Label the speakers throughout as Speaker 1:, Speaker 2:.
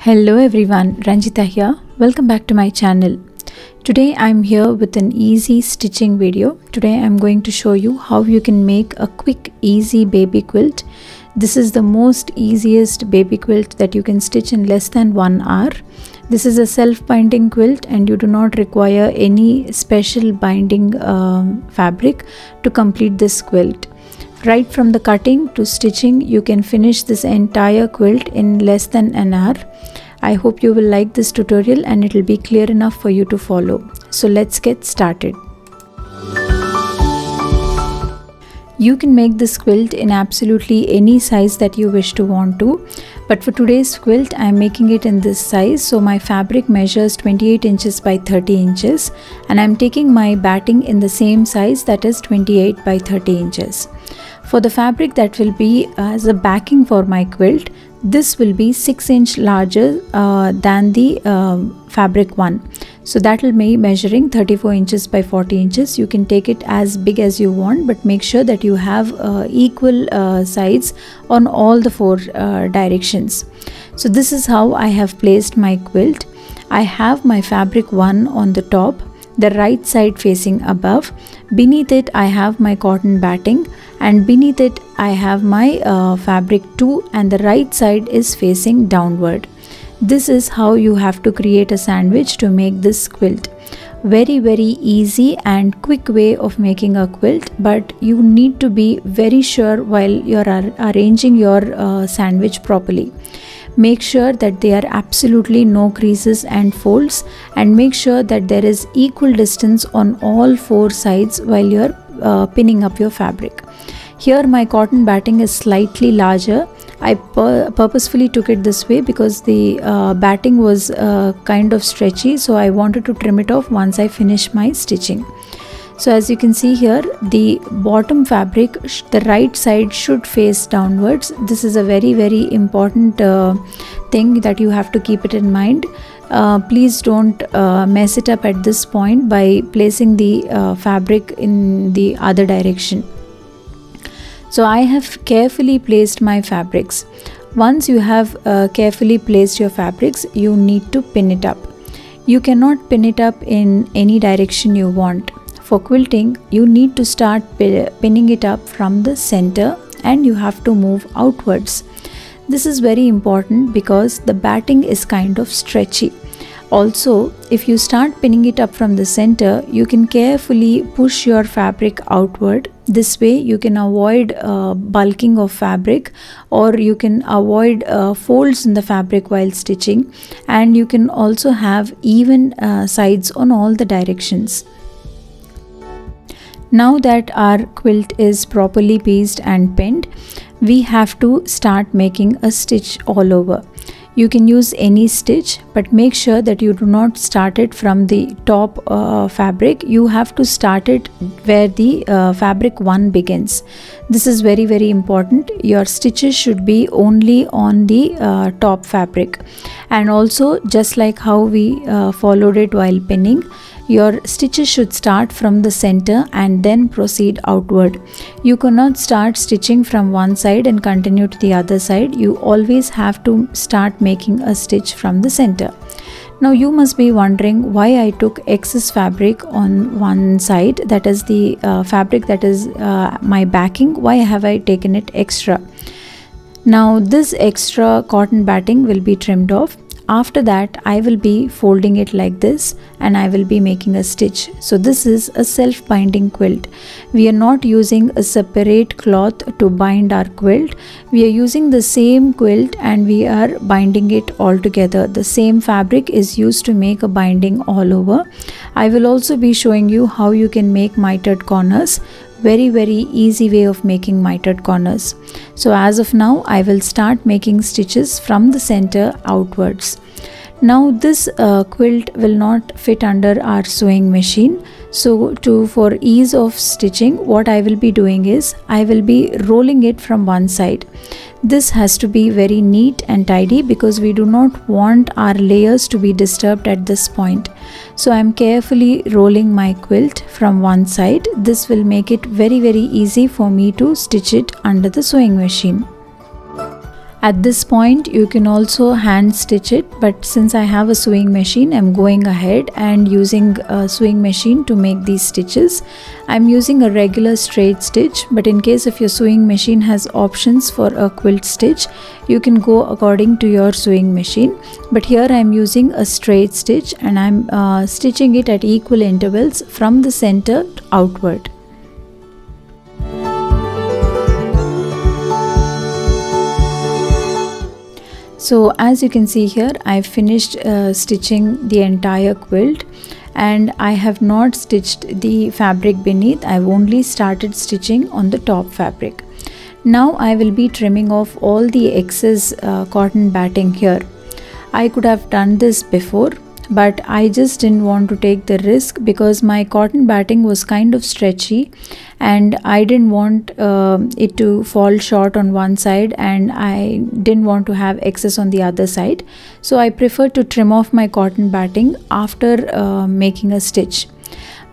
Speaker 1: Hello everyone, Ranjita here. Welcome back to my channel. Today I'm here with an easy stitching video. Today I'm going to show you how you can make a quick easy baby quilt. This is the most easiest baby quilt that you can stitch in less than 1 hour. This is a self-binding quilt and you do not require any special binding fabric to complete this quilt. Right from the cutting to stitching, you can finish this entire quilt in less than an hour. I hope you will like this tutorial and it will be clear enough for you to follow. So let's get started. You can make this quilt in absolutely any size that you wish to want to. But for today's quilt, I am making it in this size. So my fabric measures 28 inches by 30 inches. And I am taking my batting in the same size, that is 28 by 30 inches. For the fabric that will be as a backing for my quilt, this will be 6 inch larger than the fabric one. So that will be measuring 34 inches by 40 inches. You can take it as big as you want, but make sure that you have equal sides on all the 4 directions. So this is how I have placed my quilt. I have my fabric 1 on the top, the right side facing above. Beneath it I have my cotton batting, and beneath it I have my fabric 2, and the right side is facing downward. This is how you have to create a sandwich to make this quilt. Very easy and quick way of making a quilt, but you need to be very sure while you are arranging your sandwich properly. Make sure that there are absolutely no creases and folds, and make sure that there is equal distance on all 4 sides while you are pinning up your fabric. Here my cotton batting is slightly larger. I purposefully took it this way because the batting was kind of stretchy, so I wanted to trim it off once I finish my stitching. So as you can see here, the bottom fabric, the right side should face downwards. This is a very important thing that you have to keep it in mind. Please don't mess it up at this point by placing the fabric in the other direction. So I have carefully placed my fabrics. Once you have carefully placed your fabrics, you need to pin it up. You cannot pin it up in any direction you want. For quilting, you need to start pinning it up from the center and you have to move outwards. This is very important because the batting is kind of stretchy. Also, if you start pinning it up from the center, you can carefully push your fabric outward. This way you can avoid bulking of fabric, or you can avoid folds in the fabric while stitching, and you can also have even sides on all the directions. Now that our quilt is properly pieced and pinned, we have to start making a stitch all over. You can use any stitch, but make sure that you do not start it from the top fabric. You have to start it where the fabric 1 begins. This is very important. Your stitches should be only on the top fabric. And also, just like how we followed it while pinning, your stitches should start from the center and then proceed outward. You cannot start stitching from one side and continue to the other side. You always have to start making a stitch from the center. Now you must be wondering why I took excess fabric on one side, that is the fabric that is my backing. Why have I taken it extra? Now this extra cotton batting will be trimmed off. After that, I will be folding it like this and I will be making a stitch. So this is a self-binding quilt. We are not using a separate cloth to bind our quilt. We are using the same quilt and we are binding it all together. The same fabric is used to make a binding all over. I will also be showing you how you can make mitered corners. Very easy way of making mitered corners. So as of now, I will start making stitches from the center outwards. Now this quilt will not fit under our sewing machine. So for ease of stitching, what I will be doing is I will be rolling it from one side. This has to be very neat and tidy because we do not want our layers to be disturbed at this point. So I am carefully rolling my quilt from one side. This will make it very easy for me to stitch it under the sewing machine. At this point you can also hand stitch it, but since I have a sewing machine, I'm going ahead and using a sewing machine to make these stitches. I'm using a regular straight stitch, but in case if your sewing machine has options for a quilt stitch, you can go according to your sewing machine. But here I'm using a straight stitch and I'm stitching it at equal intervals from the center outward. So as you can see here, I finished stitching the entire quilt, and I have not stitched the fabric beneath. I've only started stitching on the top fabric. Now I will be trimming off all the excess cotton batting here. I could have done this before, but I just didn't want to take the risk because my cotton batting was kind of stretchy and I didn't want it to fall short on one side, and I didn't want to have excess on the other side. So I prefer to trim off my cotton batting after making a stitch.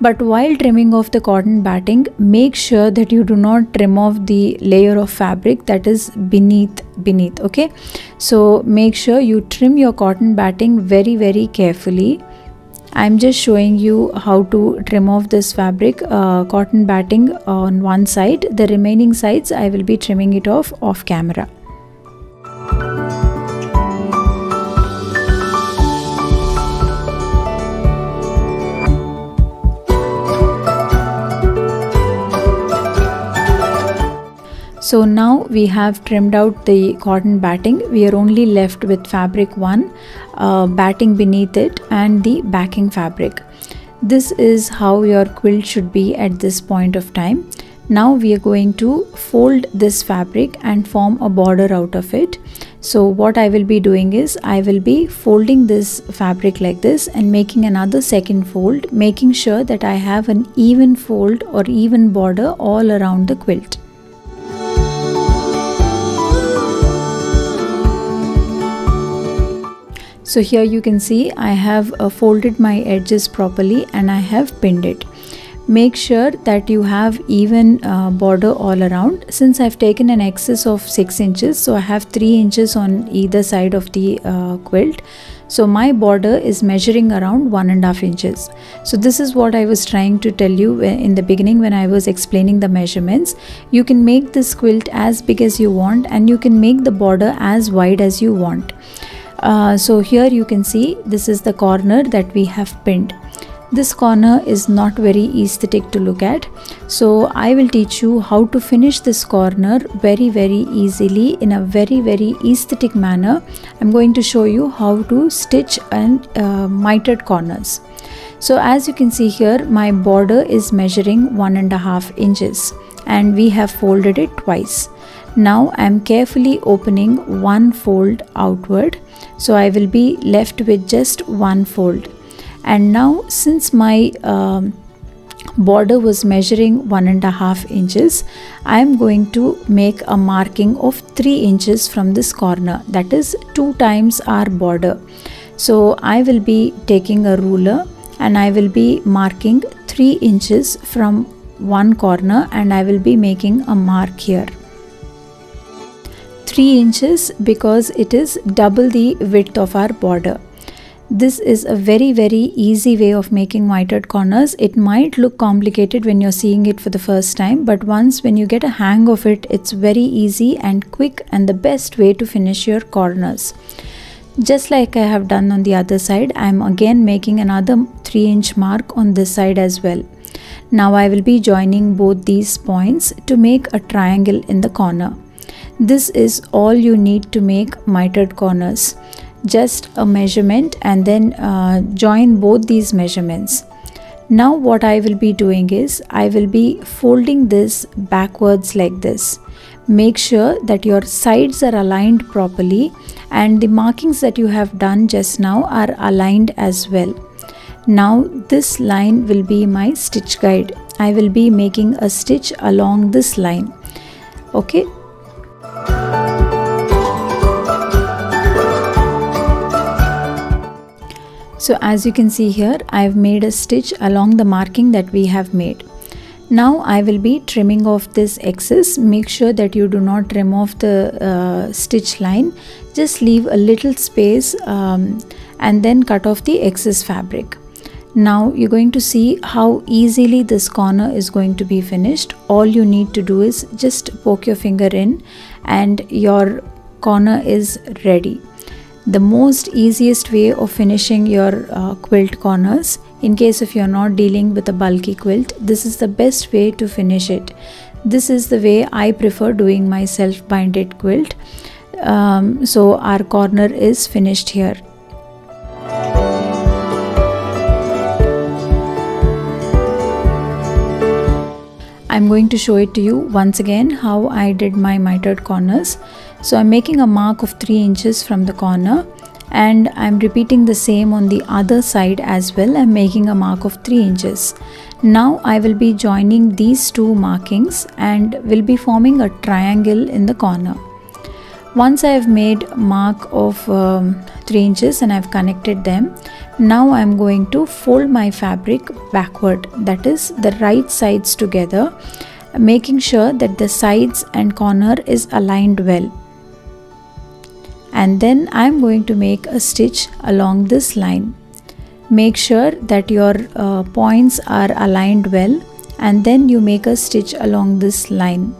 Speaker 1: But while trimming off the cotton batting, make sure that you do not trim off the layer of fabric that is beneath, okay? So make sure you trim your cotton batting very carefully. I'm just showing you how to trim off this fabric, cotton batting on one side. The remaining sides I will be trimming it off camera. So now we have trimmed out the cotton batting. We are only left with fabric 1, batting beneath it, and the backing fabric. This is how your quilt should be at this point of time. Now we are going to fold this fabric and form a border out of it. So what I will be doing is I will be folding this fabric like this and making another second fold, making sure that I have an even fold or even border all around the quilt. So here you can see I have folded my edges properly and I have pinned it. Make sure that you have even border all around. Since I've taken an excess of 6 inches, so I have 3 inches on either side of the quilt. So my border is measuring around 1.5 inches. So this is what I was trying to tell you in the beginning when I was explaining the measurements. You can make this quilt as big as you want and you can make the border as wide as you want. So here you can see this is the corner that we have pinned. This corner is not very aesthetic to look at, so I will teach you how to finish this corner very easily in a very aesthetic manner. I'm going to show you how to stitch and mitered corners. So as you can see here, my border is measuring 1.5 inches and we have folded it twice. Now I am carefully opening one fold outward, so I will be left with just one fold. And now since my border was measuring 1.5 inches, I am going to make a marking of 3 inches from this corner, that is 2 times our border. So I will be taking a ruler and I will be marking 3 inches from one corner and I will be making a mark here. 3 inches because it is double the width of our border. This is a very easy way of making mitered corners. It might look complicated when you're seeing it for the first time, but once when you get a hang of it, it's very easy and quick and the best way to finish your corners. Just like I have done on the other side, I am again making another 3-inch mark on this side as well. Now I will be joining both these points to make a triangle in the corner. This is all you need to make mitered corners. Just a measurement and then join both these measurements. Now what I will be doing is I will be folding this backwards like this. Make sure that your sides are aligned properly and the markings that you have done just now are aligned as well. Now this line will be my stitch guide. I will be making a stitch along this line. Okay. So as you can see here, I have made a stitch along the marking that we have made. Now I will be trimming off this excess. Make sure that you do not trim off the stitch line. Just leave a little space and then cut off the excess fabric. Now you're going to see how easily this corner is going to be finished. All you need to do is just poke your finger in and your corner is ready. The most easiest way of finishing your quilt corners, in case if you're not dealing with a bulky quilt, this is the best way to finish it. This is the way I prefer doing my self-binded quilt. So our corner is finished here. I'm going to show it to you once again how I did my mitered corners. So I'm making a mark of 3 inches from the corner and I'm repeating the same on the other side as well. I'm making a mark of 3 inches. Now I will be joining these two markings and will be forming a triangle in the corner. Once I have made a mark of 3 inches and I've connected them, now I'm going to fold my fabric backward, that is the right sides together, making sure that the sides and corner is aligned well. And then I'm going to make a stitch along this line. Make sure that your points are aligned well and then you make a stitch along this line.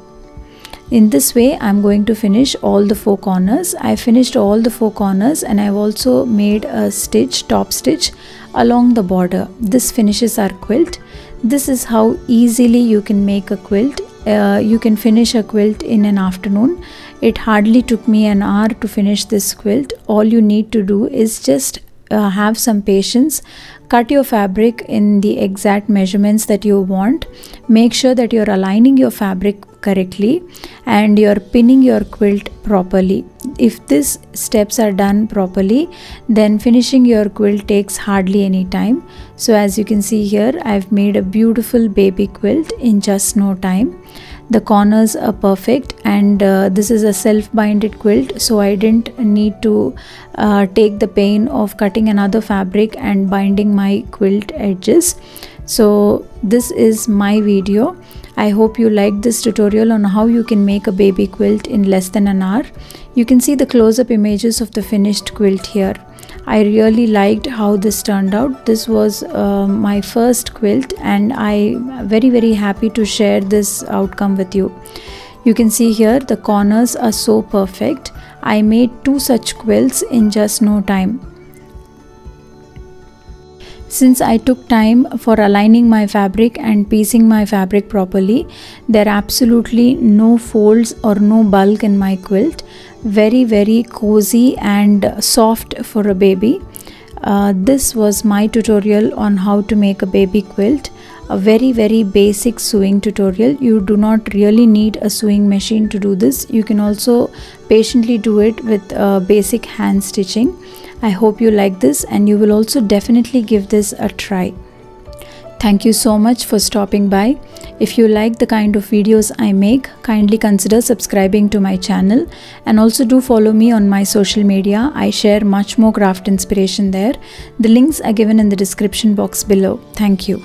Speaker 1: In this way I'm going to finish all the 4 corners. I finished all the 4 corners and I've also made a stitch, top stitch along the border. This finishes our quilt. This is how easily you can make a quilt. You can finish a quilt in an afternoon. It hardly took me an hour to finish this quilt. All you need to do is just have some patience. Cut your fabric in the exact measurements that you want. Make sure that you're aligning your fabric correctly and you're pinning your quilt properly. If these steps are done properly, then finishing your quilt takes hardly any time. So as you can see here, I've made a beautiful baby quilt in just no time. The corners are perfect and this is a self-binded quilt, so I didn't need to take the pain of cutting another fabric and binding my quilt edges. So this is my video. I hope you liked this tutorial on how you can make a baby quilt in less than an hour. You can see the close-up images of the finished quilt here. I really liked how this turned out. This was my first quilt and I'm very happy to share this outcome with you. You can see here the corners are so perfect. I made 2 such quilts in just no time. Since I took time for aligning my fabric and piecing my fabric properly, there are absolutely no folds or no bulk in my quilt. Very cozy and soft for a baby. This was my tutorial on how to make a baby quilt. A very basic sewing tutorial. You do not really need a sewing machine to do this. You can also patiently do it with basic hand stitching. I hope you like this and you will also definitely give this a try. Thank you so much for stopping by. If you like the kind of videos I make, kindly consider subscribing to my channel and also do follow me on my social media. I share much more craft inspiration there. The links are given in the description box below. Thank you.